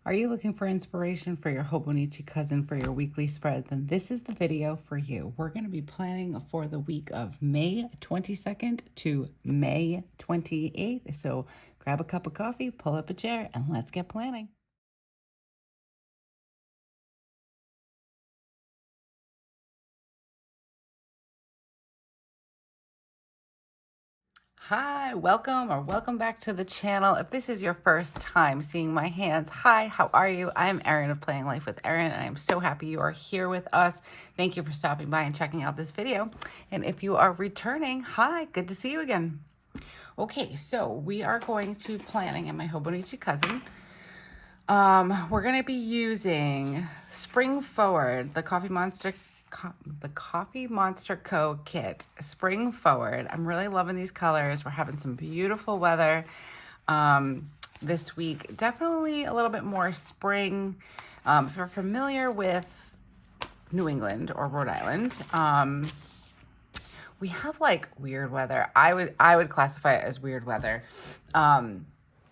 Are you looking for inspiration for your Hobonichi cousin for your weekly spread? Then this is the video for you. We're going to be planning for the week of May 22nd to May 28th. So grab a cup of coffee, pull up a chair, and let's get planning. Hi, welcome back to the channel. If this is your first time seeing my hands, hi, how are you? I'm Erin of Playing Life with Erin, and I'm so happy you are here with us. Thank you for stopping by and checking out this video. And if you are returning, hi, good to see you again. Okay, so we are going to be planning in my Hobonichi cousin. We're going to be using Spring Forward, the Coffee Monster Co. kit, Spring Forward. I'm really loving these colors. We're having some beautiful weather this week. Definitely a little bit more spring. If you're familiar with New England or Rhode Island, we have like weird weather. I would classify it as weird weather.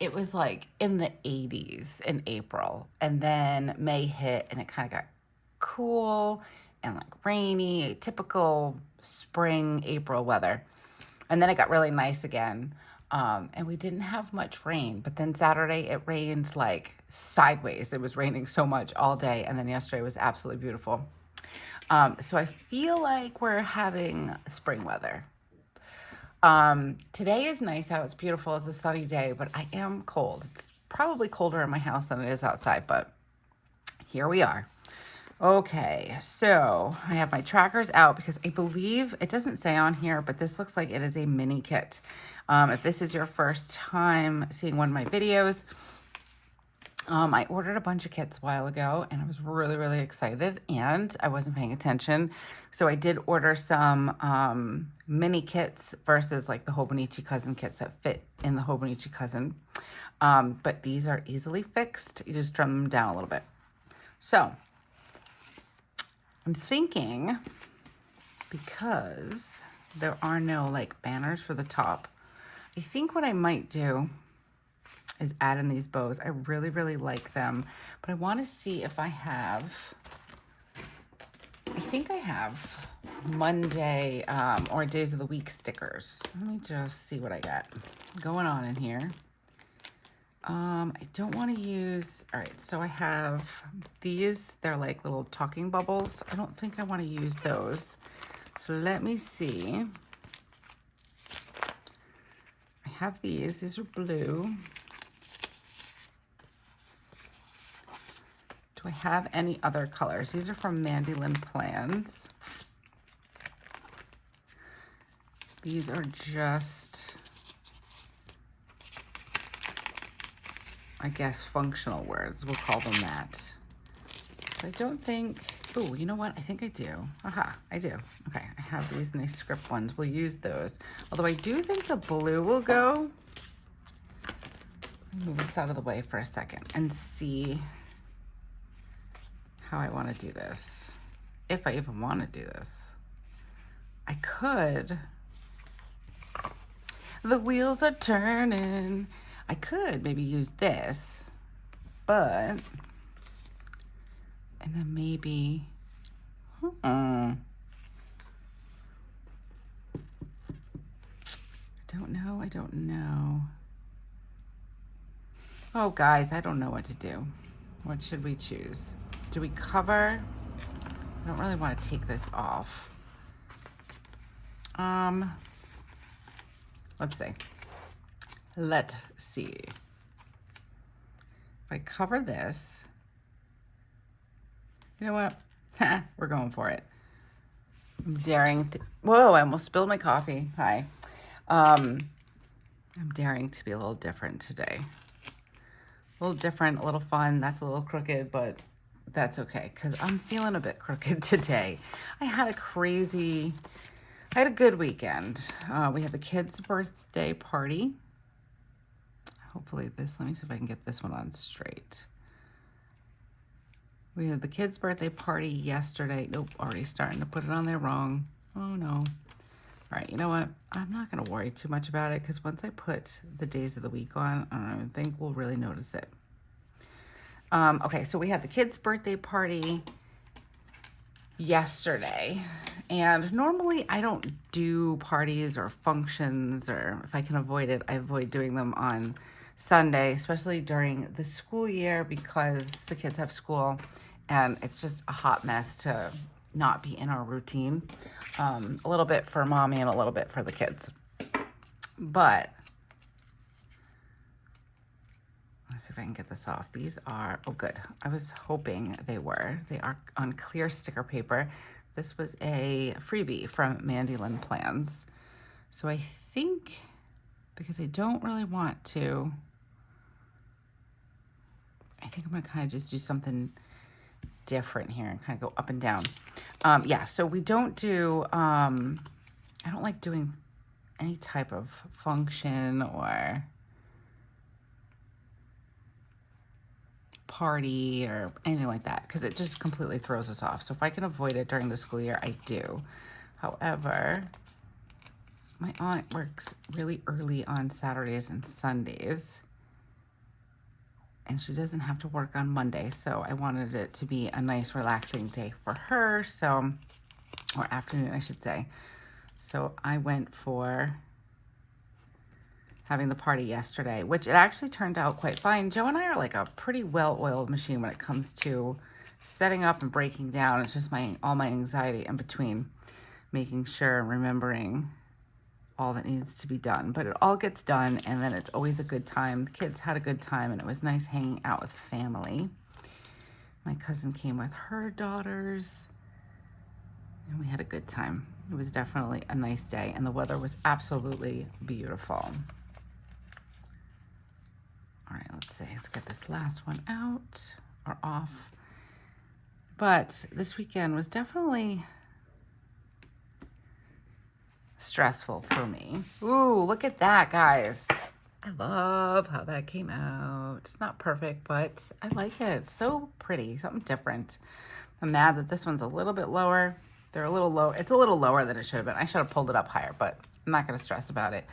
It was like in the 80s in April, and then May hit and it kind of got cool and like rainy, typical spring April weather. And then it got really nice again. And we didn't have much rain, but then Saturday it rained like sideways. It was raining so much all day. And then yesterday was absolutely beautiful. So I feel like we're having spring weather. Today is nice out. It's beautiful. It's a sunny day, but I am cold. It's probably colder in my house than it is outside, but here we are. Okay, so I have my trackers out because I believe it doesn't say on here, but this looks like it is a mini kit. If this is your first time seeing one of my videos, I ordered a bunch of kits a while ago and I was really, really excited and I wasn't paying attention. So I did order some mini kits versus like the Hobonichi cousin kits that fit in the Hobonichi cousin. But these are easily fixed. You just trim them down a little bit. So I'm thinking, because there are no like banners for the top, I think what I might do is add in these bows. I really, really like them, but I want to see if I think I have Monday or days of the week stickers. Let me just see what I got going on in here. I don't want to use, all right, so I have these. They're like little talking bubbles. I don't think I want to use those. So let me see. I have these. These are blue. Do I have any other colors? These are from Mandy Lynn Plans. These are just, I guess, functional words. We'll call them that. So I don't think, oh, you know what? I think I do. Aha, I do. Okay, I have these nice script ones. We'll use those. Although I do think the blue will go. Let me move this out of the way for a second and see how I want to do this. If I even want to do this. I could. The wheels are turning. I could maybe use this, but, and then maybe, I don't know. Oh, guys, I don't know what to do. What should we choose? Do we cover? I don't really want to take this off. Let's see. Let's see. If I cover this, you know what? We're going for it. I'm daring to, whoa, I almost spilled my coffee. Hi. I'm daring to be a little different today. A little different, a little fun. That's a little crooked, but that's okay because I'm feeling a bit crooked today. I had a good weekend. We had the kids' birthday party. Hopefully let me see if I can get this one on straight. We had the kids' birthday party yesterday. Nope, already starting to put it on there wrong. Oh no. All right, you know what? I'm not gonna worry too much about it because once I put the days of the week on, I don't even think we'll really notice it. Okay, so we had the kids' birthday party yesterday, and normally I don't do parties or functions, or if I can avoid it, I avoid doing them on Sunday, especially during the school year, because the kids have school and it's just a hot mess to not be in our routine. A little bit for mommy and a little bit for the kids. But let's see if I can get this off. These are, oh good. I was hoping they were. They are on clear sticker paper. This was a freebie from Mandy Lynn Plans. So I think, because I don't really want to, I think I'm gonna kind of just do something different here and kind of go up and down. Yeah, so we don't do, I don't like doing any type of function or party or anything like that, because it just completely throws us off. So if I can avoid it during the school year, I do. However, my aunt works really early on Saturdays and Sundays, and she doesn't have to work on Monday, so I wanted it to be a nice relaxing day for her, so, or afternoon I should say. So I went for having the party yesterday, which it actually turned out quite fine. Joe and I are like a pretty well-oiled machine when it comes to setting up and breaking down. It's just all my anxiety in between, making sure and remembering all that needs to be done. But it all gets done, and then it's always a good time. The kids had a good time, and it was nice hanging out with family. My cousin came with her daughters, and we had a good time. It was definitely a nice day, and the weather was absolutely beautiful. All right, let's see. Let's get this last one out or off. But this weekend was definitely stressful for me. Ooh, look at that, guys. I love how that came out. It's not perfect, but I like it. It's so pretty, something different. I'm mad that this one's a little bit lower. They're a little low. It's a little lower than it should have been. I should have pulled it up higher, but I'm not going to stress about it.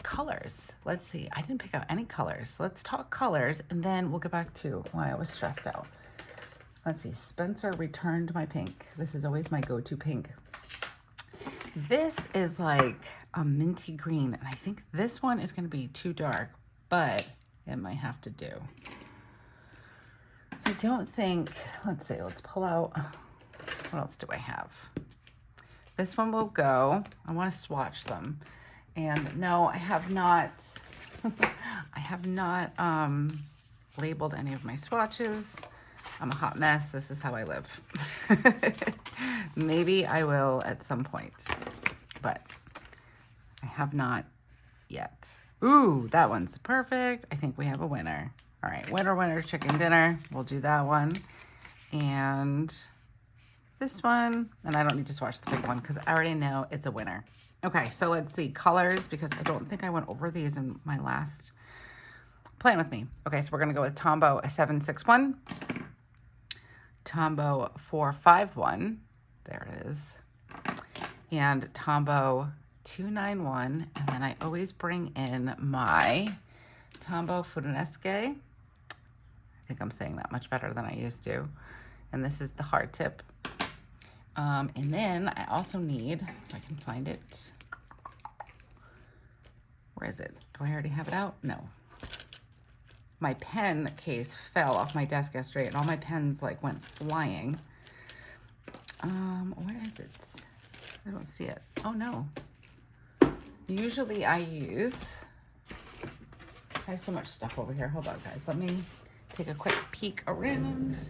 Colors. Let's see. I didn't pick out any colors. Let's talk colors, and then we'll get back to why I was stressed out. Let's see. Spencer returned my pink. This is always my go-to pink. This is like a minty green, and I think this one is going to be too dark, but it might have to do. I don't think, let's see, let's pull out, what else do I have? This one will go. I want to swatch them. And no, I have not, I have not labeled any of my swatches. I'm a hot mess. This is how I live. Maybe I will at some point, but I have not yet. Ooh, that one's perfect. I think we have a winner. All right, winner, chicken dinner. We'll do that one. And this one, and I don't need to swatch the big one because I already know it's a winner. Okay, so let's see colors, because I don't think I went over these in my last Plan with me. Okay, so we're gonna go with Tombow 761, Tombow 451, there it is, and Tombow 291, and then I always bring in my Tombow Furunesque. I think I'm saying that much better than I used to. And this is the hard tip. And then I also need, if I can find it, where is it? Do I already have it out? No. My pen case fell off my desk yesterday and all my pens like went flying. Where is it? I don't see it. Oh no. Usually I use, I have so much stuff over here. Hold on guys, let me take a quick peek around.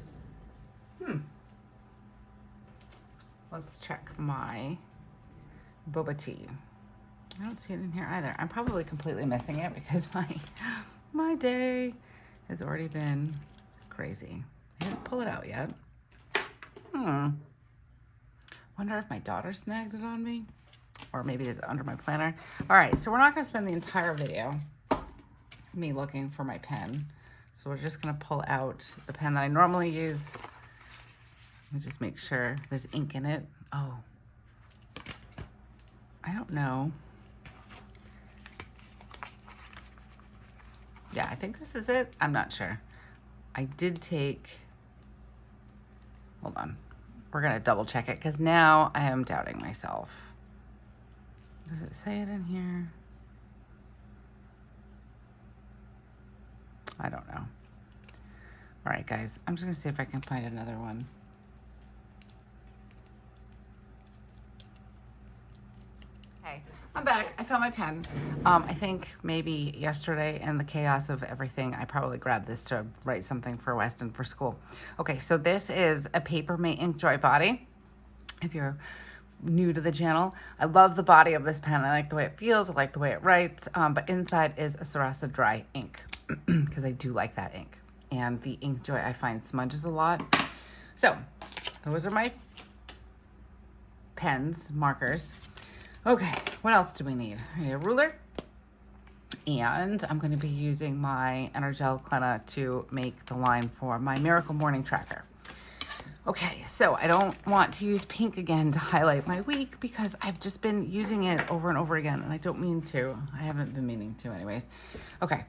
Let's check my boba tea. I don't see it in here either. I'm probably completely missing it because my day has already been crazy. I didn't pull it out yet. Wonder if my daughter snagged it on me, or maybe it's under my planner. All right, so we're not gonna spend the entire video me looking for my pen. So we're just gonna pull out the pen that I normally use. Let me just make sure there's ink in it. Oh, I don't know. Yeah, I think this is it. I'm not sure. I did take, hold on. We're gonna double check it because now I am doubting myself. Does it say it in here? I don't know. All right, guys, I'm just gonna see if I can find another one. Okay, I'm back. I found my pen. I think maybe yesterday in the chaos of everything, I probably grabbed this to write something for Weston for school. Okay, so this is a Paper Mate Ink Joy Body. If you're new to the channel, I love the body of this pen. I like the way it feels. I like the way it writes. But inside is a Sarasa dry ink because I do like that ink. And the Ink Joy I find smudges a lot. So those are my pens, markers. Okay, what else do we need? I need a ruler. And I'm going to be using my Energel Clenna to make the line for my Miracle Morning Tracker. Okay, so I don't want to use pink again to highlight my week because I've just been using it over and over again and I don't mean to. I haven't been meaning to anyways. Okay,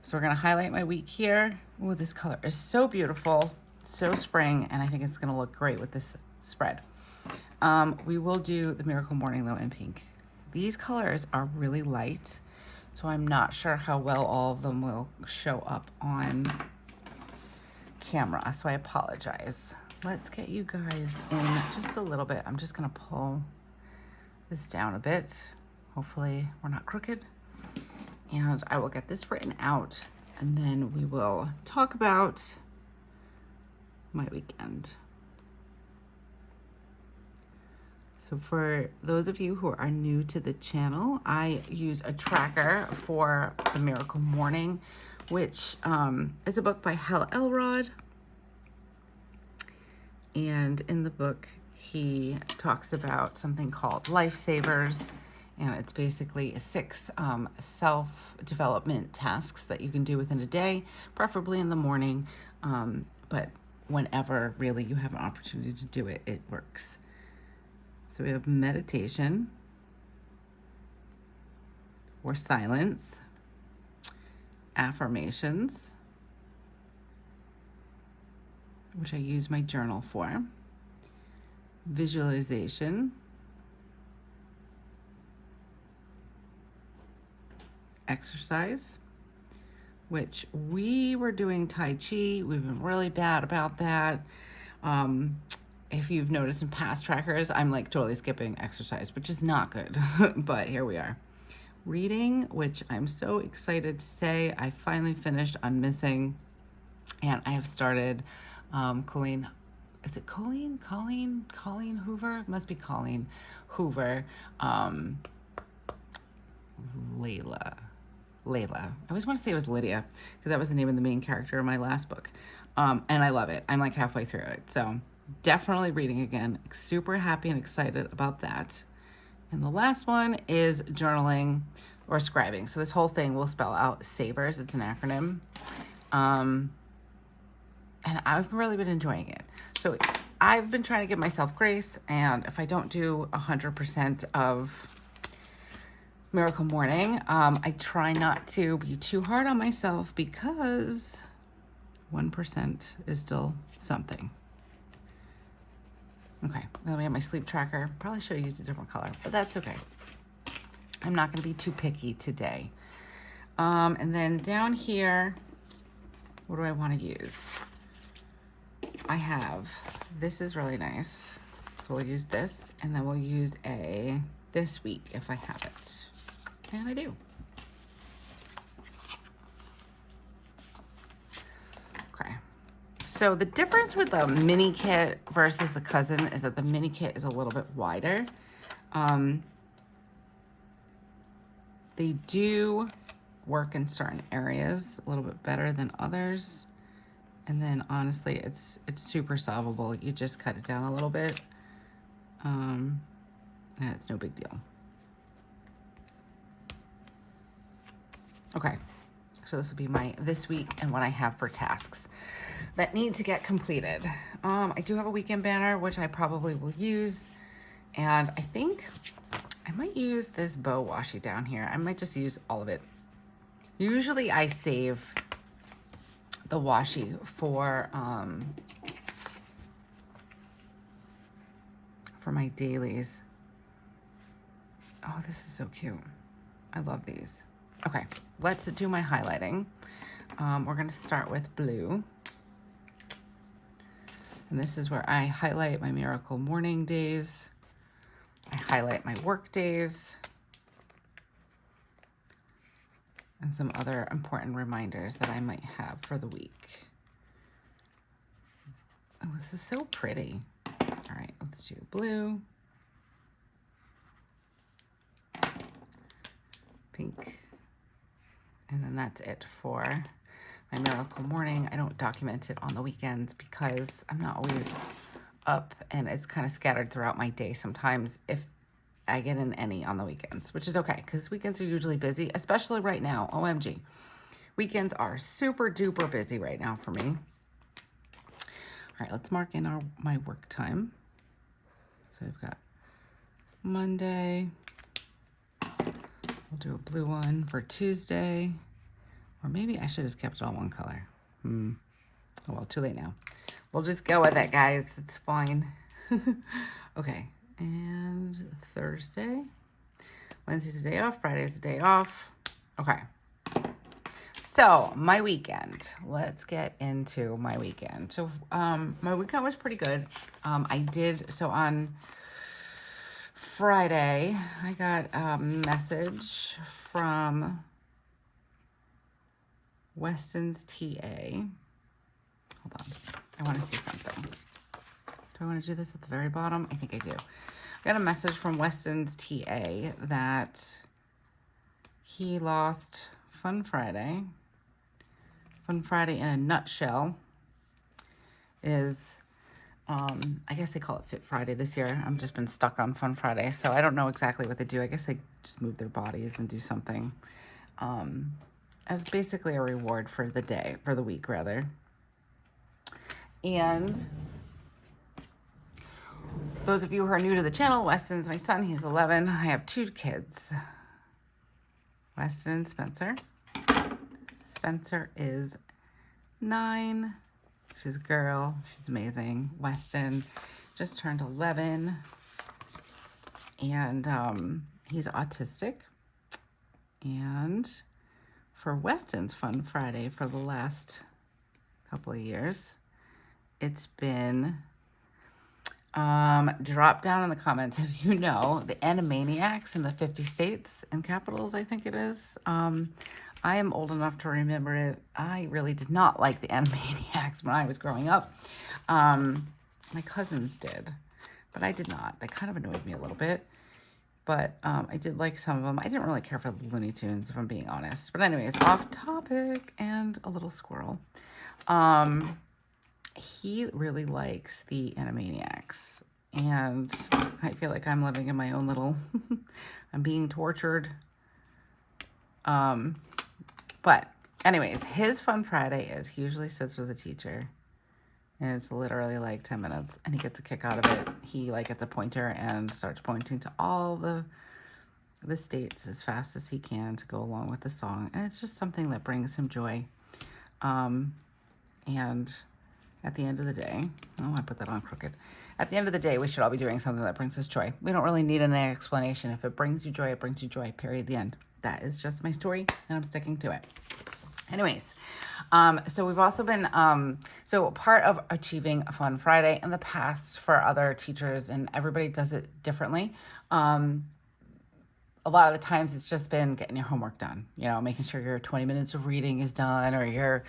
so we're gonna highlight my week here. Oh, this color is so beautiful, so spring, and I think it's gonna look great with this spread. We will do the Miracle Morning though in pink. These colors are really light, so I'm not sure how well all of them will show up on camera, so I apologize. Let's get you guys in just a little bit. I'm just gonna pull this down a bit. Hopefully we're not crooked. And I will get this written out and then we will talk about my weekend. So for those of you who are new to the channel, I use a tracker for the Miracle Morning, which is a book by Hal Elrod. And in the book, he talks about something called Lifesavers, and it's basically 6 self-development tasks that you can do within a day, preferably in the morning, but whenever really you have an opportunity to do it, it works. So we have meditation, or silence, affirmations, which I use my journal for, visualization, exercise, which we were doing Tai Chi. We've been really bad about that. If you've noticed in past trackers, I'm like totally skipping exercise, which is not good, but here we are. Reading, which I'm so excited to say I finally finished Unmissing, and I have started Colleen Hoover? It must be Colleen Hoover. Layla. I always want to say it was Lydia because that was the name of the main character in my last book. And I love it. I'm like halfway through it. So definitely reading again. Super happy and excited about that. And the last one is journaling or scribing. So this whole thing will spell out SAVERS. It's an acronym. And I've really been enjoying it. So I've been trying to give myself grace, and if I don't do 100% of Miracle Morning, I try not to be too hard on myself because 1% is still something. Okay, then we have my sleep tracker. Probably should have used a different color, but that's okay. I'm not gonna be too picky today. And then down here, what do I wanna use? I have, this is really nice. So we'll use this, and then we'll use a this week if I have it. And I do. Okay. So the difference with the mini kit versus the cousin is that the mini kit is a little bit wider. They do work in certain areas a little bit better than others. And then honestly, it's super solvable. You just cut it down a little bit, and it's no big deal. Okay, so this will be my this week and what I have for tasks that need to get completed. I do have a weekend banner, which I probably will use. And I think I might use this bow washi down here. I might just use all of it. Usually I save the washi for my dailies. Oh, this is so cute. I love these. Okay, let's do my highlighting. We're gonna start with blue. And this is where I highlight my miracle morning days. I highlight my work days. And some other important reminders that I might have for the week. Oh, this is so pretty. All right, let's do blue. Pink. And then that's it for my miracle morning. I don't document it on the weekends because I'm not always up, and it's kind of scattered throughout my day sometimes if I get in any on the weekends, which is okay because weekends are usually busy, especially right now. OMG. Weekends are super duper busy right now for me. All right, let's mark in my work time. So we've got Monday. We'll do a blue one for Tuesday. Or maybe I should have kept it all one color. Oh, well, too late now. We'll just go with it, guys. It's fine. Okay, and Thursday. Wednesday's a day off. Friday's a day off. Okay. So, my weekend. Let's get into my weekend. So, my weekend was pretty good. So on Friday, I got a message from Weston's TA. Hold on. I want to see something. Do I want to do this at the very bottom? I think I do. I got a message from Weston's TA that he lost Fun Friday. Fun Friday in a nutshell is, I guess they call it Fit Friday this year. I've just been stuck on Fun Friday, so I don't know exactly what they do. I guess they just move their bodies and do something as basically a reward for the day, for the week rather. And those of you who are new to the channel, Weston's my son. He's 11. I have 2 kids, Weston and Spencer. Spencer is 9. She's a girl. She's amazing. Weston just turned 11. And he's autistic. And for Weston's Fun Friday for the last couple of years, it's been drop down in the comments if you know the Animaniacs in the 50 states and capitals, I think it is. I am old enough to remember it. I really did not like the Animaniacs when I was growing up. My cousins did, but I did not. They kind of annoyed me a little bit. But I did like some of them. I didn't really care for the Looney Tunes, if I'm being honest. But anyways, off topic and a little squirrel. He really likes the Animaniacs. And I feel like I'm living in my own little... I'm being tortured. But anyways, his Fun Friday is he usually sits with a teacher. And it's literally like 10 minutes. And he gets a kick out of it. He like gets a pointer and starts pointing to all the states as fast as he can to go along with the song. And it's just something that brings him joy. And at the end of the day, oh, I put that on crooked. At the end of the day, we should all be doing something that brings us joy. We don't really need an explanation. If it brings you joy, it brings you joy, period, the end. That is just my story, and I'm sticking to it. Anyways, so we've also been, so part of achieving a Fun Friday in the past for other teachers, and everybody does it differently. A lot of the times it's just been getting your homework done, you know, making sure your 20 minutes of reading is done, or your,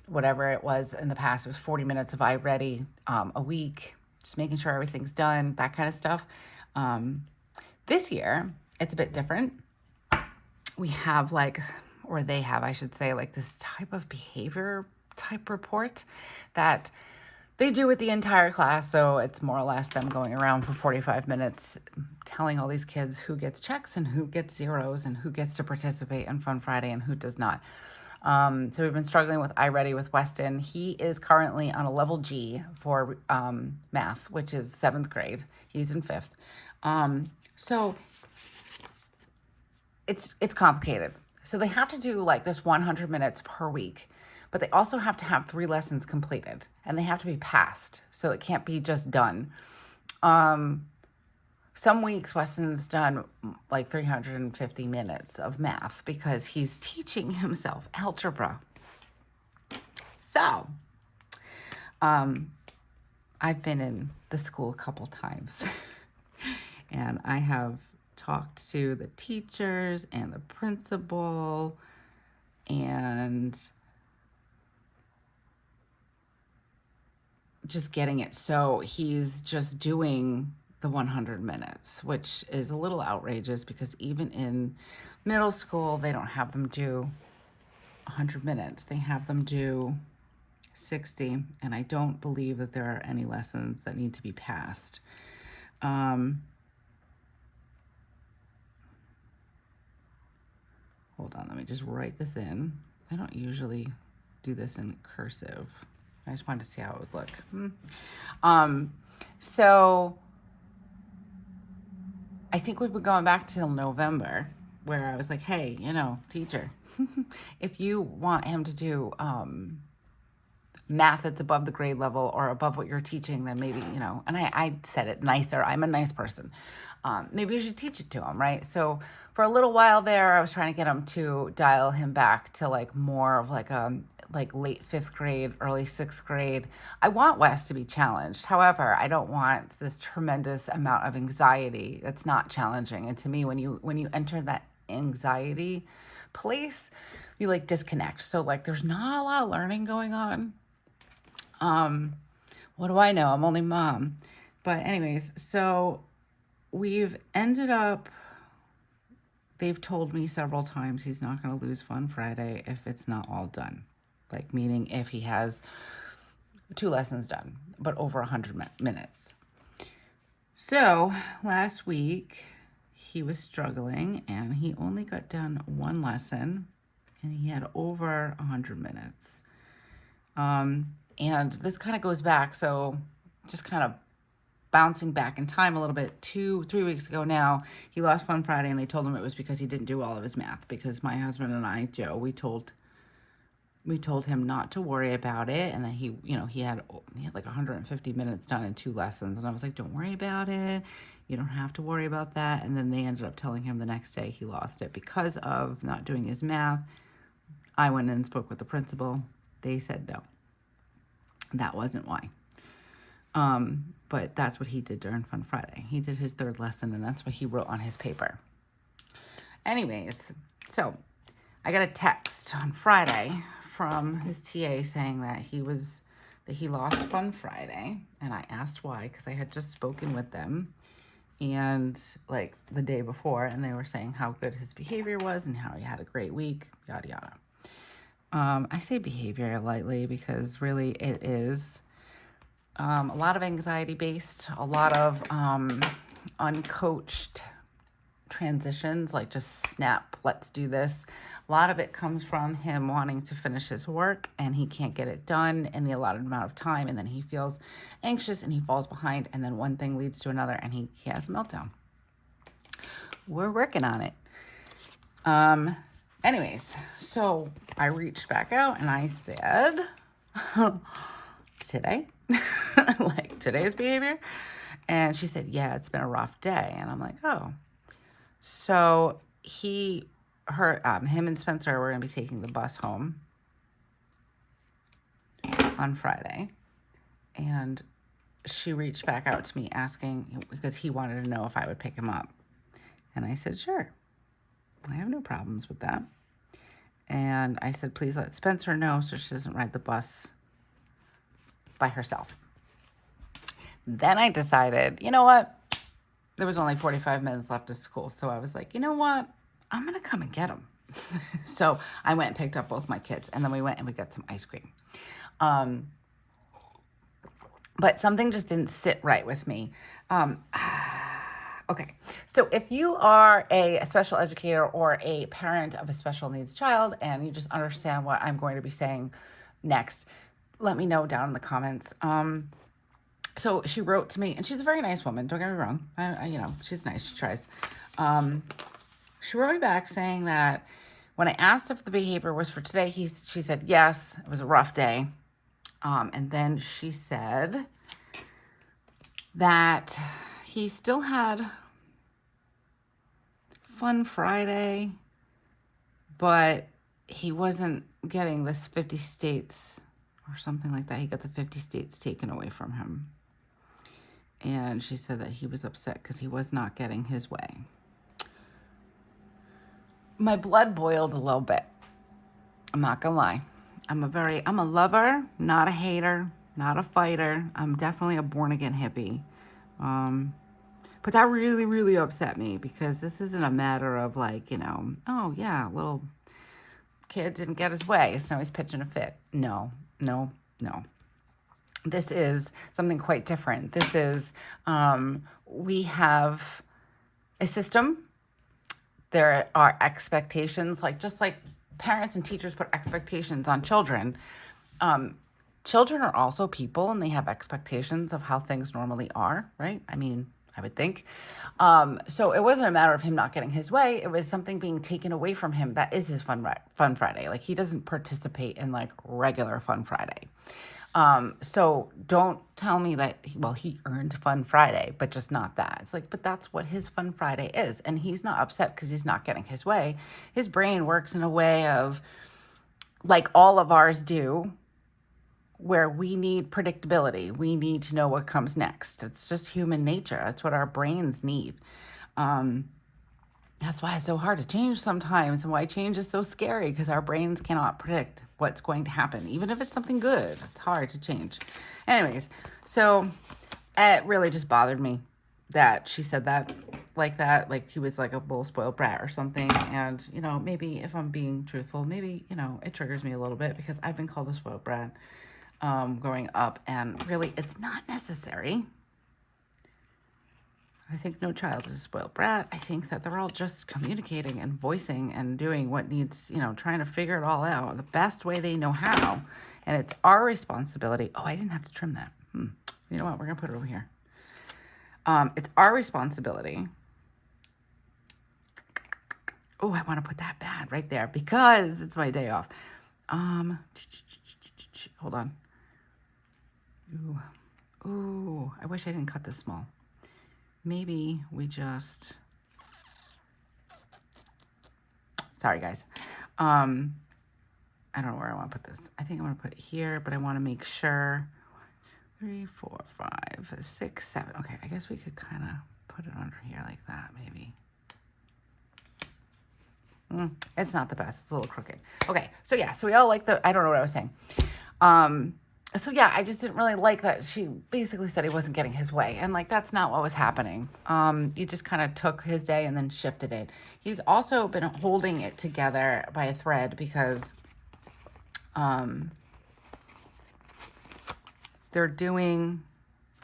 whatever it was in the past, it was 40 minutes of iReady a week, just making sure everything's done, that kind of stuff. This year, it's a bit different. We have like, or they have, I should say, like this type of behavior type report that they do with the entire class. So it's more or less them going around for 45 minutes telling all these kids who gets checks and who gets zeros and who gets to participate in Fun Friday and who does not. So we've been struggling with iReady with Weston. He is currently on a level G for math, which is 7th grade. He's in 5th. So it's complicated. So they have to do like this 100 minutes per week, but they also have to have 3 lessons completed, and they have to be passed. So it can't be just done. Some weeks Weston's done like 350 minutes of math because he's teaching himself algebra. So, I've been in the school a couple times and I have talked to the teachers and the principal and just getting it. So he's just doing the 100 minutes, which is a little outrageous because even in middle school, they don't have them do 100 minutes. They have them do 60, and I don't believe that there are any lessons that need to be passed. Hold on, let me just write this in. I don't usually do this in cursive. I just wanted to see how it would look. So I think we've been going back till November where I was like, hey, teacher, if you want him to do math that's above the grade level or above what you're teaching, then maybe, and I said it nicer. I'm a nice person. Maybe you should teach it to him, right? So for a little while there, I was trying to get him to dial him back to like more of like late 5th grade, early 6th grade. I want Wes to be challenged. However, I don't want this tremendous amount of anxiety that's not challenging. And to me, when you enter that anxiety place, you like disconnect. So like there's not a lot of learning going on. What do I know? I'm only mom. But anyways, so we've ended up, they've told me several times he's not going to lose Fun Friday if it's not all done. Like meaning if he has 2 lessons done, but over 100 minutes. So last week he was struggling and he only got done 1 lesson and he had over 100 minutes. And this kind of goes back, so just kind of bouncing back in time a little bit, 2-3 weeks ago now, he lost Fun Friday and they told him it was because he didn't do all of his math. Because my husband and I, Joe, we told him not to worry about it, and then he had like 150 minutes done in 2 lessons, and I was like, don't worry about it. You don't have to worry about that. And then they ended up telling him the next day he lost it because of not doing his math. I went in and spoke with the principal. They said no. That wasn't why. But that's what he did during Fun Friday. He did his 3rd lesson, and that's what he wrote on his paper. Anyways, so I got a text on Friday from his TA saying that he lost Fun Friday, and I asked why because I had just spoken with them and like the day before, and they were saying how good his behavior was and how he had a great week, yada yada. I say behavior lightly because really it is a lot of anxiety based, a lot of uncoached transitions, like just snap, let's do this. A lot of it comes from him wanting to finish his work and he can't get it done in the allotted amount of time, and then he feels anxious and he falls behind, and then one thing leads to another and he has a meltdown. We're working on it. Anyways, so I reached back out and I said, today, like today's behavior. And she said, yeah, it's been a rough day. And I'm like, oh. So him and Spencer were going to be taking the bus home on Friday. And she reached back out to me asking, because he wanted to know if I would pick him up. And I said, sure. I have no problems with that. And I said, please let Spencer know so she doesn't ride the bus by herself. Then I decided, you know what? There was only 45 minutes left of school. So I was like, you know what? I'm going to come and get him. So I went and picked up both my kids, and then we went and we got some ice cream. But something just didn't sit right with me. Okay, so if you are a special educator or a parent of a special needs child and you just understand what I'm going to be saying next, let me know down in the comments. So she wrote to me, and she's a very nice woman. Don't get me wrong. She's nice. She tries. She wrote me back saying that When I asked if the behavior was for today, she said yes, it was a rough day. And then she said that he still had Fun Friday, but he wasn't getting this 50 states or something like that. He got the 50 states taken away from him. And she said that he was upset because he was not getting his way. My blood boiled a little bit. I'm not gonna lie. I'm a lover, not a hater, not a fighter. I'm definitely a born again hippie. But that really, really upset me because this isn't a matter of like, oh yeah, little kid didn't get his way, so now he's pitching a fit. No. This is something quite different. This is, we have a system. There are expectations, just like parents and teachers put expectations on children. Children are also people, and they have expectations of how things normally are, right? I mean, I would think. So it wasn't a matter of him not getting his way. It was something being taken away from him. That is his Fun Friday. Like, he doesn't participate in like regular Fun Friday. So don't tell me that, he earned Fun Friday, but just not that. It's like, but that's what his Fun Friday is. And he's not upset because he's not getting his way. His brain works in a way of, like all of ours do, where we need predictability. We need to know what comes next. It's just human nature. That's what our brains need. That's why it's so hard to change sometimes, and why change is so scary, because our brains cannot predict what's going to happen. Even if it's something good, it's hard to change. Anyways, so it really just bothered me that she said that, like he was like a little spoiled brat or something. And, maybe if I'm being truthful, maybe, it triggers me a little bit because I've been called a spoiled brat growing up, and really it's not necessary. I think no child is a spoiled brat. I think that they're all just communicating and voicing and doing what needs, trying to figure it all out the best way they know how. And it's our responsibility. Oh, I didn't have to trim that. You know what? We're going to put it over here. It's our responsibility. Oh, I want to put that bad right there because it's my day off. Hold on. Ooh, I wish I didn't cut this small. Maybe we just, sorry guys. I don't know where I want to put this. I think I'm going to put it here, but I want to make sure. 3, 4, 5, 6, 7. Okay, I guess we could kind of put it under here like that, maybe. It's not the best. It's a little crooked. Okay, so yeah, so we all like I don't know what I was saying. So yeah, I just didn't really like that she basically said he wasn't getting his way. And like, that's not what was happening. You just kind of took his day and then shifted it. He's also been holding it together by a thread because they're doing,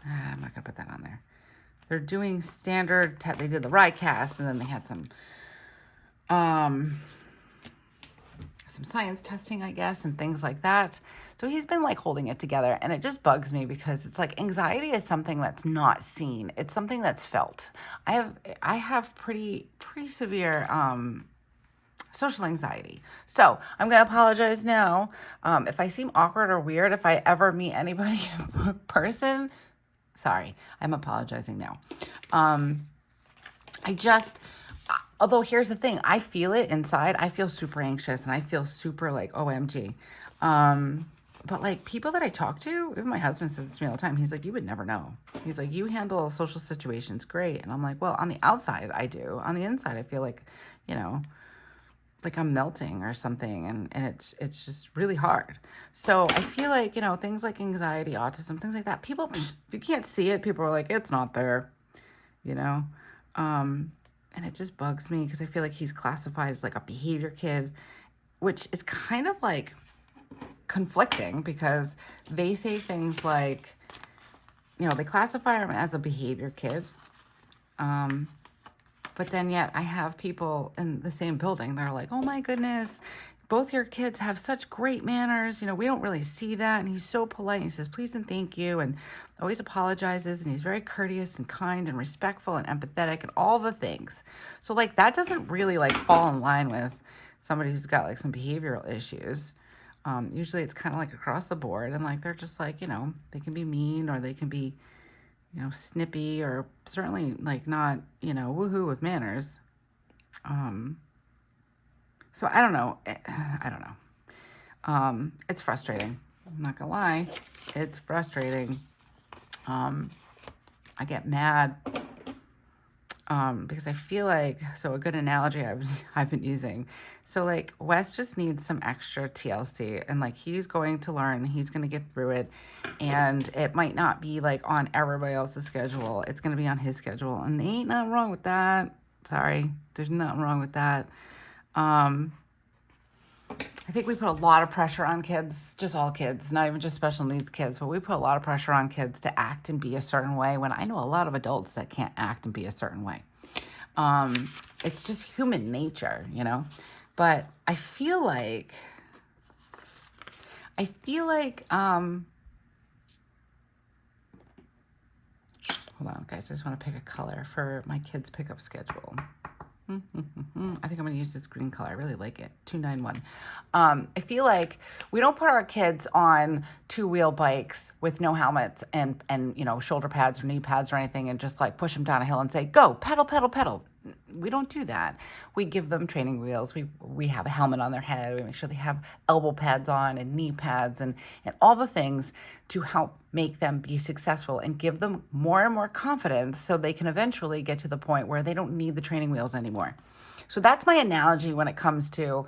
I'm not going to put that on there. They're doing standard, they did the RICAS, and then they had some science testing, I guess, and things like that. So he's been like holding it together, and it just bugs me because it's like anxiety is something that's not seen. It's something that's felt. I have pretty severe social anxiety. So I'm going to apologize now. If I seem awkward or weird, if I ever meet anybody in person, sorry, I'm apologizing now. Although here's the thing, I feel it inside. I feel super anxious and I feel super like OMG. But like people that I talk to, even my husband says this to me all the time. He's like, you would never know. He's like, you handle social situations great. And I'm like, well, on the outside I do. On the inside, I feel like, like I'm melting or something. And it's just really hard. So I feel like, things like anxiety, autism, things like that. People, if you can't see it, people are like, it's not there, and it just bugs me because I feel like he's classified as like a behavior kid, which is kind of like conflicting because they say things like, they classify him as a behavior kid. But then yet I have people in the same building that are like, oh my goodness, both your kids have such great manners. We don't really see that. And he's so polite. He says, please and thank you. And always apologizes. And he's very courteous and kind and respectful and empathetic and all the things. So like, that doesn't really like fall in line with somebody who's got like some behavioral issues. Usually it's kind of like across the board, and like they're just like, they can be mean, or they can be, snippy, or certainly like not, woohoo with manners. So I don't know. I don't know. It's frustrating. I'm not gonna lie. It's frustrating. I get mad because I feel like, so a good analogy I've been using. So like Wes just needs some extra TLC, and like he's going to learn, he's going to get through it, and it might not be like on everybody else's schedule. It's going to be on his schedule, and there ain't nothing wrong with that. Sorry, there's nothing wrong with that. I think we put a lot of pressure on kids, just all kids, not even just special needs kids, but we put a lot of pressure on kids to act and be a certain way, when I know a lot of adults that can't act and be a certain way. It's just human nature, but I feel like, hold on, guys, I just want to pick a color for my kids' pickup schedule. I think I'm going to use this green color. I really like it. 291. I feel like we don't put our kids on two-wheel bikes with no helmets and shoulder pads or knee pads or anything, and just like push them down a hill and say, go, pedal, pedal, pedal. We don't do that. We give them training wheels. We have a helmet on their head. We make sure they have elbow pads on and knee pads and all the things to help make them be successful and give them more and more confidence, so they can eventually get to the point where they don't need the training wheels anymore. So that's my analogy when it comes to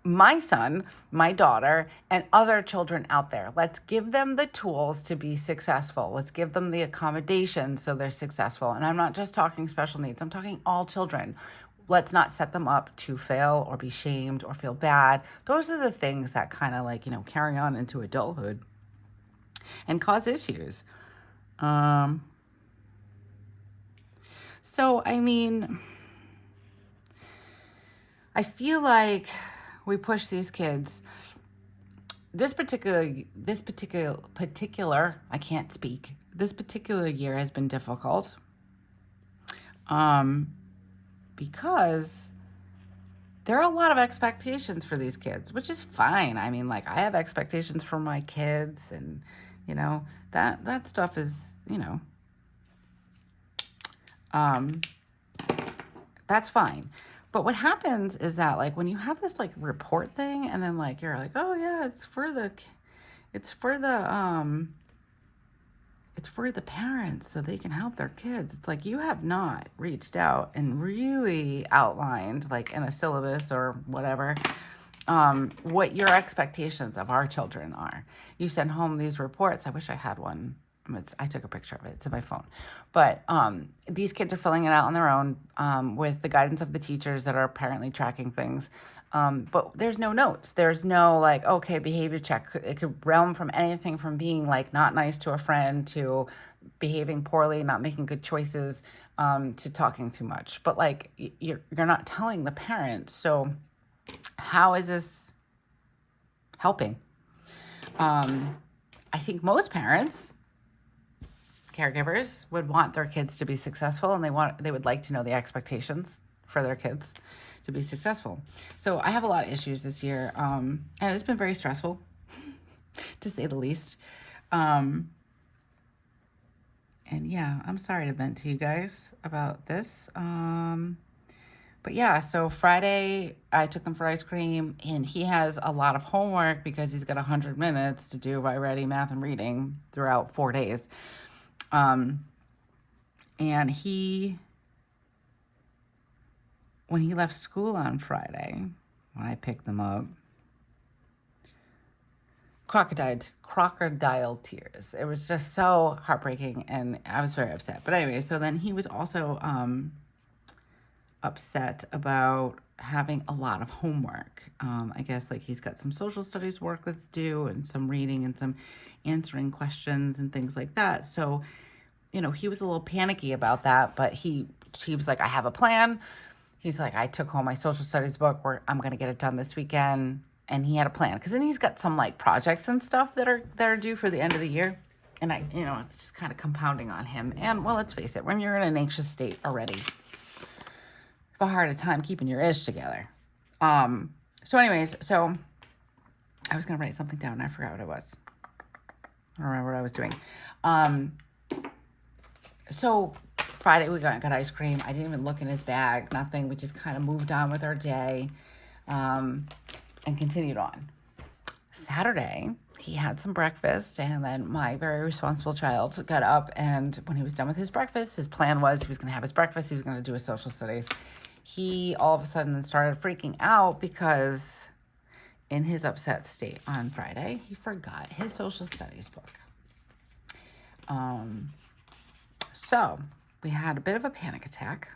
my son, my daughter, and other children out there. Let's give them the tools to be successful. Let's give them the accommodations so they're successful. And I'm not just talking special needs. I'm talking all children. Let's not set them up to fail or be shamed or feel bad. Those are the things that kind of like, carry on into adulthood and cause issues. So, I mean, I feel like we push these kids. This particular, I can't speak. This particular year has been difficult. Because there are a lot of expectations for these kids, which is fine. I mean, like, I have expectations for my kids, and, that stuff is, that's fine. But what happens is that, like, when you have this like report thing, and then like you're like, oh yeah, it's for the parents so they can help their kids. It's like you have not reached out and really outlined, like in a syllabus or whatever, what your expectations of our children are. You send home these reports. I wish I had one. I took a picture of it. It's in my phone. But these kids are filling it out on their own with the guidance of the teachers that are apparently tracking things. But there's no notes. There's no like, okay, behavior check. It could realm from anything from being like not nice to a friend, to behaving poorly, not making good choices, to talking too much. But like you're not telling the parent. So how is this helping? I think most parents, caregivers, would want their kids to be successful, and they would like to know the expectations for their kids to be successful. So I have a lot of issues this year, and it's been very stressful, to say the least. And yeah, I'm sorry to vent to you guys about this. But yeah, so Friday I took him for ice cream, and he has a lot of homework because he's got 100 minutes to do by writing, math, and reading throughout 4 days. And when he left school on Friday, when I picked them up, crocodile tears. It was just so heartbreaking, and I was very upset. But anyway, so then he was also upset about having a lot of homework. I guess like he's got some social studies work that's due, and some reading, and some answering questions and things like that. So, he was a little panicky about that, but he was like, I have a plan. He's like, I took home my social studies book, where I'm going to get it done this weekend. And he had a plan, because then he's got some like projects and stuff that are due for the end of the year. And it's just kind of compounding on him. And well, let's face it, when you're in an anxious state already, you have a harder time keeping your ish together. So anyways, so I was going to write something down and I forgot what it was. I don't remember what I was doing. So Friday we got ice cream. I didn't even look in his bag, nothing. We just kind of moved on with our day and continued on. Saturday, he had some breakfast, and then my very responsible child got up, and when he was done with his breakfast, his plan was he was going to have his breakfast, he was going to do his social studies. He all of a sudden started freaking out because in his upset state on Friday, he forgot his social studies book. So we had a bit of a panic attack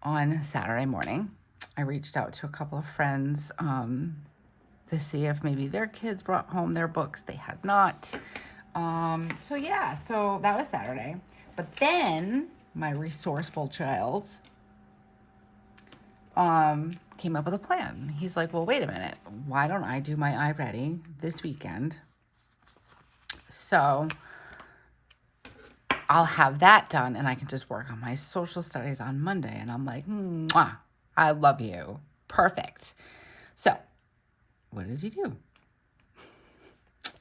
on Saturday morning. I reached out to a couple of friends to see if maybe their kids brought home their books. They had not. So that was Saturday. But then my resourceful child came up with a plan. He's like, well, wait a minute. Why don't I do my iReady this weekend? So I'll have that done and I can just work on my social studies on Monday. And I'm like, mwah, I love you. Perfect. So what does he do?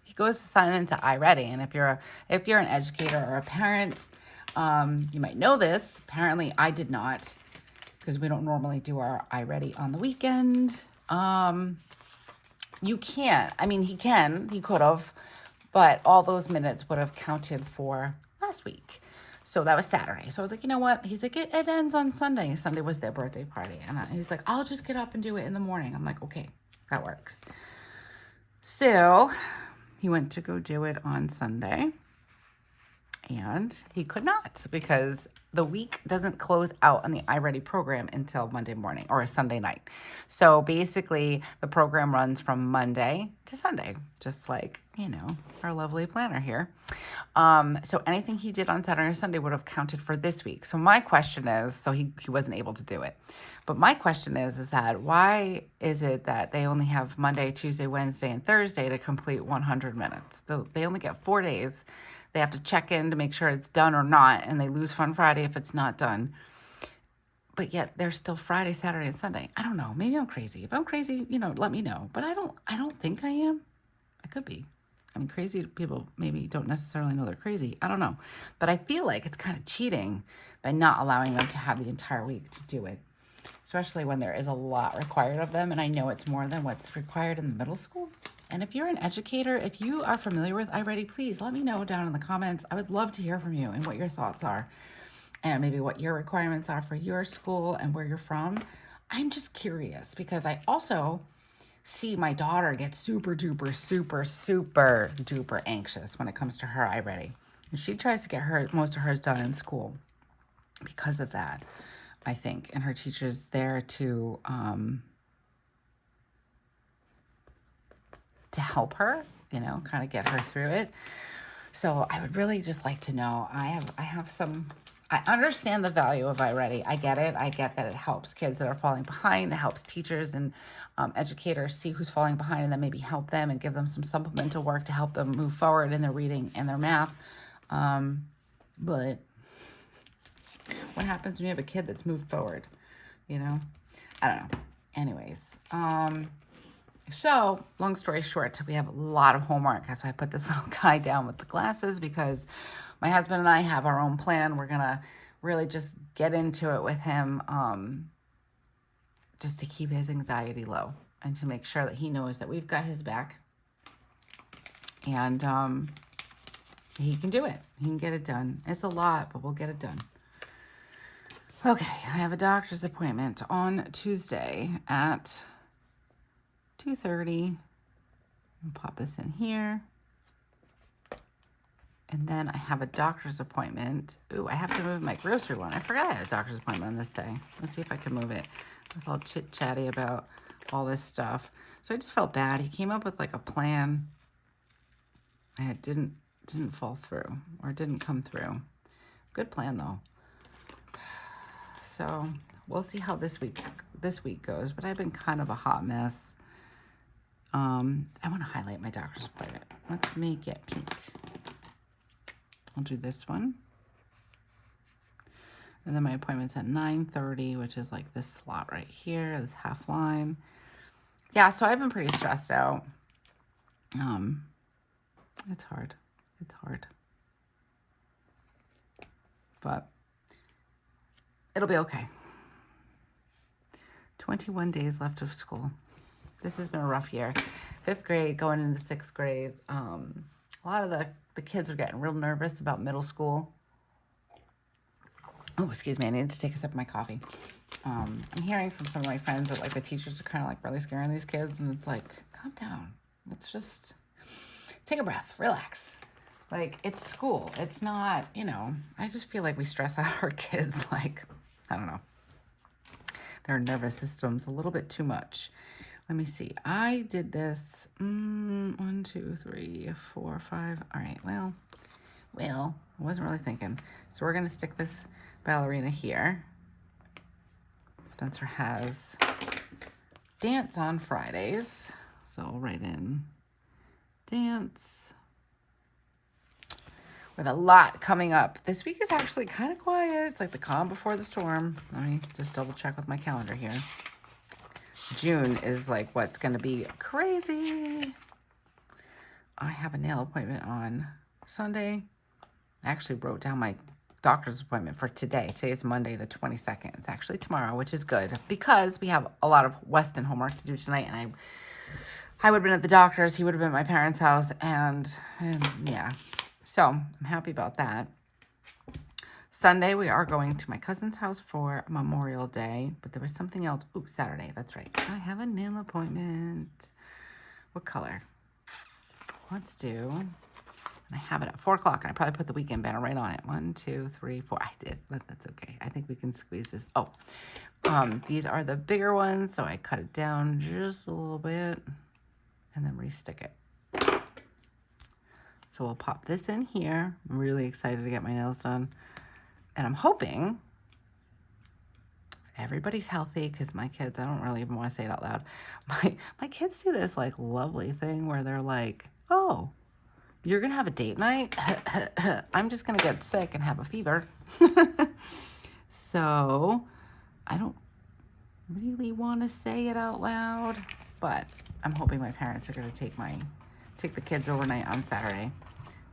He goes to sign into iReady. And if you're an educator or a parent, you might know this. Apparently I did not, because we don't normally do our iReady on the weekend. You can't. I mean, he could have, but all those minutes would have counted for last week. So that was Saturday. So I was like, you know what? He's like, it ends on Sunday. Sunday was their birthday party. And he's like, I'll just get up and do it in the morning. I'm like, okay, that works. So he went to go do it on Sunday. And he could not, because the week doesn't close out on the iReady program until Monday morning or a Sunday night. So basically the program runs from Monday to Sunday, just like, our lovely planner here. So anything he did on Saturday or Sunday would have counted for this week. So my question is, so he wasn't able to do it. But my question is that why is it that they only have Monday, Tuesday, Wednesday, and Thursday to complete 100 minutes? They only get 4 days. They have to check in to make sure it's done or not, and they lose Fun Friday if it's not done. But yet there's still Friday, Saturday, and Sunday. I don't know. Maybe I'm crazy. If I'm crazy, let me know. But I don't think I am. I could be. I mean, crazy people maybe don't necessarily know they're crazy. I don't know. But I feel like it's kind of cheating by not allowing them to have the entire week to do it, especially when there is a lot required of them. And I know it's more than what's required in the middle school. And if you're an educator, if you are familiar with iReady, please let me know down in the comments. I would love to hear from you and what your thoughts are, and maybe what your requirements are for your school and where you're from. I'm just curious because I also see my daughter get super duper anxious when it comes to her iReady. And she tries to get most of hers done in school because of that, I think. And her teacher's there to help her, kind of get her through it. So I would really just like to know, I understand the value of iReady. I get it. I get that it helps kids that are falling behind. It helps teachers and educators see who's falling behind and then maybe help them and give them some supplemental work to help them move forward in their reading and their math. But what happens when you have a kid that's moved forward? I don't know. Anyways, so long story short, we have a lot of homework. That's why I put this little guy down with the glasses, because my husband and I have our own plan. We're going to really just get into it with him, just to keep his anxiety low and to make sure that he knows that we've got his back, and he can do it. He can get it done. It's a lot, but we'll get it done. Okay, I have a doctor's appointment on Tuesday at 2:30. I'll pop this in here. And then I have a doctor's appointment. Ooh, I have to move my grocery one. I forgot I had a doctor's appointment on this day. Let's see if I can move it. I was all chit-chatty about all this stuff. So I just felt bad. He came up with like a plan, and it didn't fall through, or didn't come through. Good plan though. So we'll see how this week goes, but I've been kind of a hot mess. I want to highlight my doctor's appointment. Let's make it pink. I'll do this one. And then my appointment's at 9:30, which is like this slot right here, this half line. Yeah, so I've been pretty stressed out. It's hard. It's hard. But it'll be okay. 21 days left of school. This has been a rough year. 5th grade going into 6th grade. A lot of the kids are getting real nervous about middle school. Oh, excuse me. I needed to take a sip of my coffee. I'm hearing from some of my friends that like the teachers are kind of like really scaring these kids, and it's like, calm down. Let's just take a breath, relax. Like, it's school. It's not, you know, I just feel like we stress out our kids, like, I don't know, their nervous system's a little bit too much. Let me see. I did this 1, 2, 3, 4, 5. All right. Well, I wasn't really thinking. So we're going to stick this ballerina here. Spencer has dance on Fridays. So I'll write in dance. We have a lot coming up. This week is actually kind of quiet. It's like the calm before the storm. Let me just double check with my calendar here. June is like what's going to be crazy. I have a nail appointment on Sunday. I actually wrote down my doctor's appointment for today. Today is Monday the 22nd. It's actually tomorrow, which is good because we have a lot of Weston homework to do tonight, and I would have been at the doctor's. He would have been at my parents' house, and yeah. So I'm happy about that. Sunday, we are going to my cousin's house for Memorial Day, but there was something else. Ooh, Saturday, that's right. I have a nail appointment. What color? Let's do, and I have it at 4 o'clock, and I probably put the weekend banner right on it. 1, 2, 3, 4. I did, but that's okay. I think we can squeeze this. Oh, these are the bigger ones, so I cut it down just a little bit and then restick it. So we'll pop this in here. I'm really excited to get my nails done. And I'm hoping everybody's healthy because my kids, I don't really even want to say it out loud. My kids do this like lovely thing where they're like, oh, you're going to have a date night? I'm just going to get sick and have a fever. So I don't really want to say it out loud, but I'm hoping my parents are going to take the kids overnight on Saturday.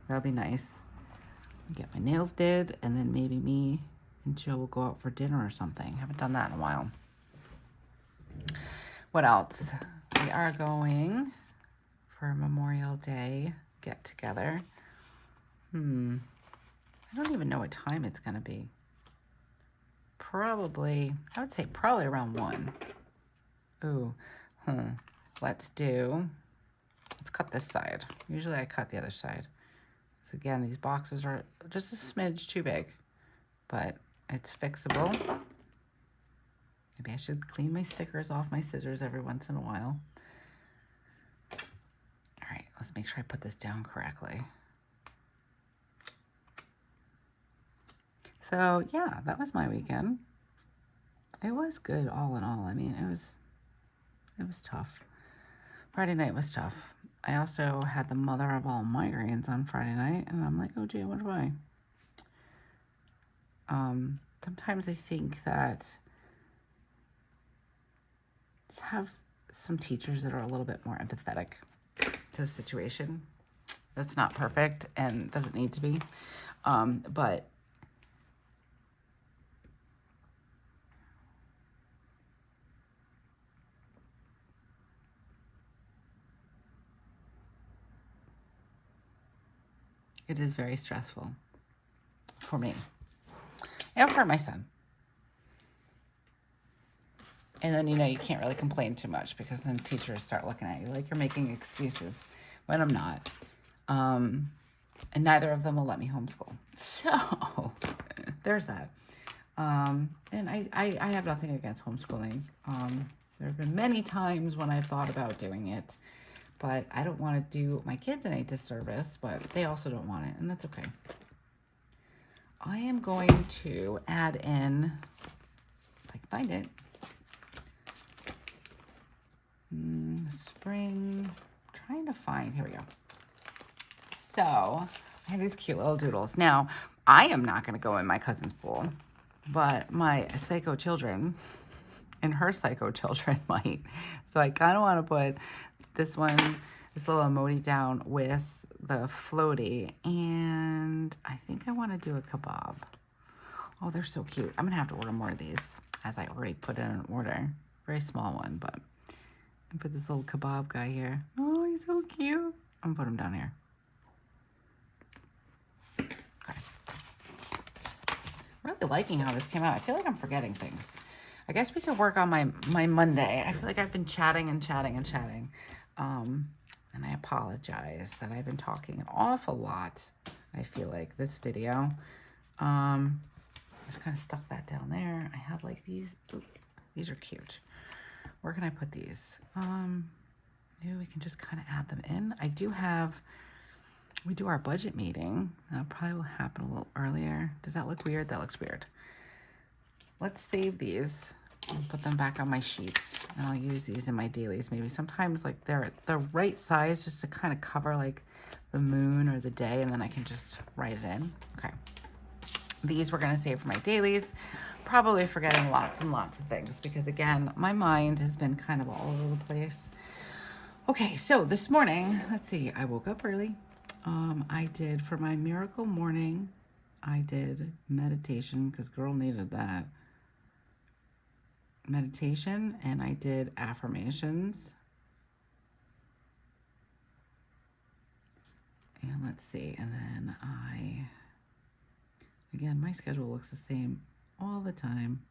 That'll be nice. Get my nails did, and then maybe me and Jill will go out for dinner or something. Haven't done that in a while. What else? We are going for Memorial Day get together. I don't even know what time it's gonna be. I would say probably around 1. Ooh, let's cut this side. Usually I cut the other side. So again, these boxes are just a smidge too big, but it's fixable. Maybe I should clean my stickers off my scissors every once in a while. All right, let's make sure I put this down correctly. So yeah, that was my weekend. It was good all in all. I mean, it was tough. Friday night was tough. I also had the mother of all migraines on Friday night, and I'm like, oh gee, what do I? Sometimes I think that just have some teachers that are a little bit more empathetic to the situation. That's not perfect and doesn't need to be, but it is very stressful for me and for my son. And then, you can't really complain too much because then teachers start looking at you like you're making excuses when I'm not. And neither of them will let me homeschool. So there's that. And I have nothing against homeschooling. There have been many times when I've thought about doing it, but I don't want to do my kids any disservice, but they also don't want it, and that's okay. I am going to add in, if I can find it, spring, trying to find, here we go. So I have these cute little doodles. Now, I am not going to go in my cousin's pool. but my psycho children and her psycho children might. So I kind of want to put this little emoji down with the floaty, and I think I want to do a kebab. Oh, they're so cute. I'm gonna have to order more of these, as I already put in an order. Very small one, but I put this little kebab guy here. Oh, he's so cute. I'm gonna put him down here. Okay. Really liking how this came out. I feel like I'm forgetting things. I guess we could work on my Monday. I feel like I've been chatting and chatting and chatting. And I apologize that I've been talking an awful lot. I feel like this video. Just kind of stuck that down there. I have like these. Ooh, these are cute. Where can I put these? Maybe we can just kind of add them in. I do have, we do our budget meeting. That probably will happen a little earlier. Does that look weird? That looks weird. Let's save these and put them back on my sheets. And I'll use these in my dailies. Maybe sometimes like they're the right size just to kind of cover like the moon or the day, and then I can just write it in. Okay. These we're going to save for my dailies. Probably forgetting lots and lots of things because, again, my mind has been kind of all over the place. Okay, so this morning, let's see, I woke up early. I did, for my miracle morning, I did meditation because girl needed that. Meditation, and I did affirmations. And let's see, and then again, my schedule looks the same all the time.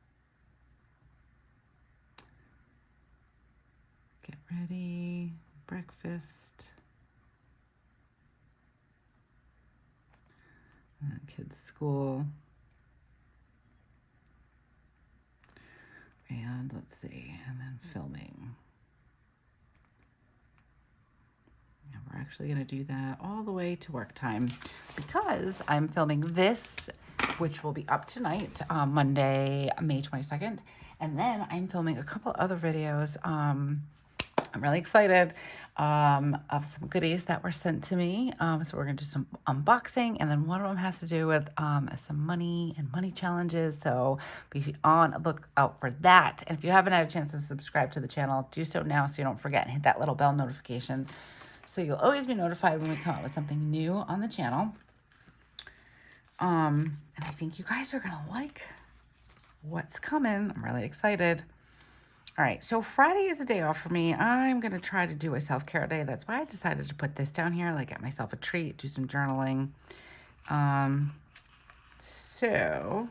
Get ready, breakfast. And then kids' school. And let's see, and then filming. And we're actually going to do that all the way to work time because I'm filming this, which will be up tonight, Monday, May 22nd. And then I'm filming a couple other videos. I'm really excited of some goodies that were sent to me. So we're going to do some unboxing, and then one of them has to do with some money and money challenges. So be on a lookout for that. And if you haven't had a chance to subscribe to the channel, do so now so you don't forget, and hit that little bell notification so you'll always be notified when we come out with something new on the channel. And I think you guys are gonna like what's coming. I'm really excited. All right, so Friday is a day off for me. I'm gonna try to do a self-care day. That's why I decided to put this down here, like get myself a treat, do some journaling. So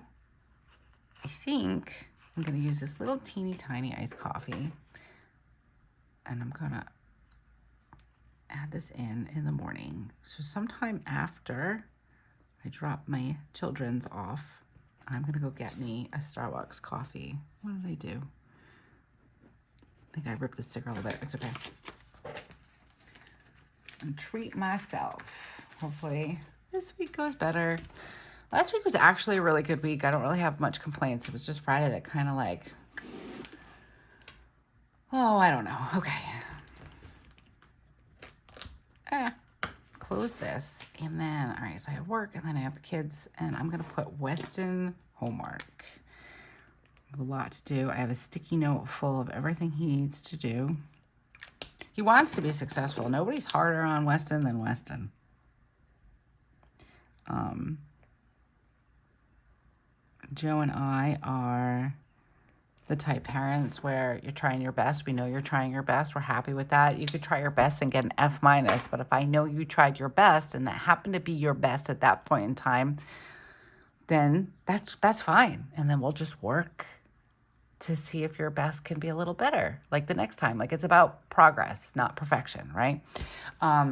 I think I'm gonna use this little teeny tiny iced coffee, and I'm gonna add this in the morning. So sometime after I drop my children's off, I'm gonna go get me a Starbucks coffee. What did I do? I think I ripped the sticker a little bit. It's okay. And treat myself. Hopefully this week goes better. Last week was actually a really good week. I don't really have much complaints. It was just Friday that kind of like, oh, I don't know. Okay. Close this, and then, all right, so I have work, and then I have the kids, and I'm going to put Weston homework. I have a lot to do. I have a sticky note full of everything he needs to do. He wants to be successful. Nobody's harder on Weston than Weston. Joe and I are the type parents where you're trying your best. We know you're trying your best. We're happy with that. You could try your best and get an F-, but if I know you tried your best and that happened to be your best at that point in time, then that's fine. And then we'll just work to see if your best can be a little better, like the next time. Like, it's about progress, not perfection, right?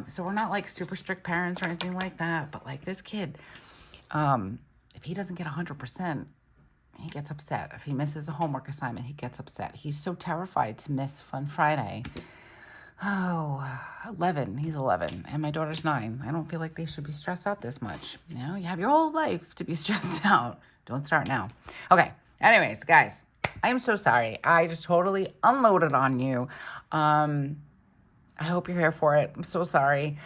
So we're not like super strict parents or anything like that, but like this kid, if he doesn't get 100%, he gets upset. If he misses a homework assignment, he gets upset. He's so terrified to miss Fun Friday. Oh, 11. He's 11. And my daughter's 9. I don't feel like they should be stressed out this much. You know, you have your whole life to be stressed out. Don't start now. Okay. Anyways, guys, I am so sorry. I just totally unloaded on you. I hope you're here for it. I'm so sorry.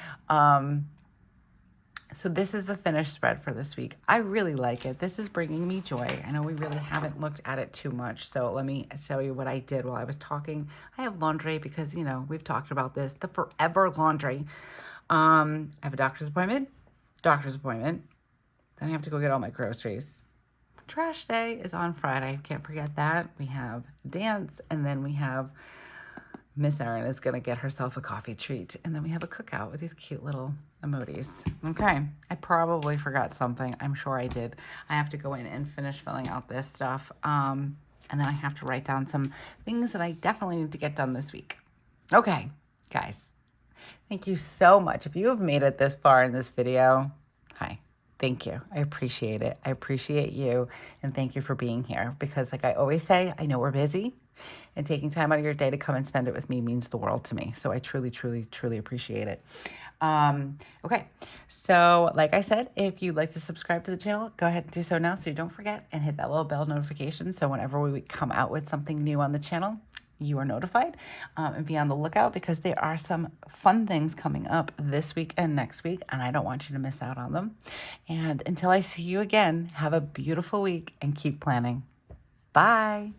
So this is the finished spread for this week. I really like it. This is bringing me joy. I know we really haven't looked at it too much. So let me show you what I did while I was talking. I have laundry because, you know, we've talked about this, the forever laundry. I have a doctor's appointment. Then I have to go get all my groceries. Trash day is on Friday. Can't forget that. We have dance, and then we have Miss Erin is going to get herself a coffee treat. And then we have a cookout with these cute little emojis. Okay. I probably forgot something. I'm sure I did. I have to go in and finish filling out this stuff. And then I have to write down some things that I definitely need to get done this week. Okay, guys. Thank you so much. If you have made it this far in this video, hi. Thank you. I appreciate it. I appreciate you. And thank you for being here. Because like I always say, I know we're busy. And taking time out of your day to come and spend it with me means the world to me. So I truly, truly, truly appreciate it. Okay. So like I said, if you'd like to subscribe to the channel, go ahead and do so now so you don't forget, and hit that little bell notification. So whenever we come out with something new on the channel, you are notified. And be on the lookout because there are some fun things coming up this week and next week, and I don't want you to miss out on them. And until I see you again, have a beautiful week and keep planning. Bye.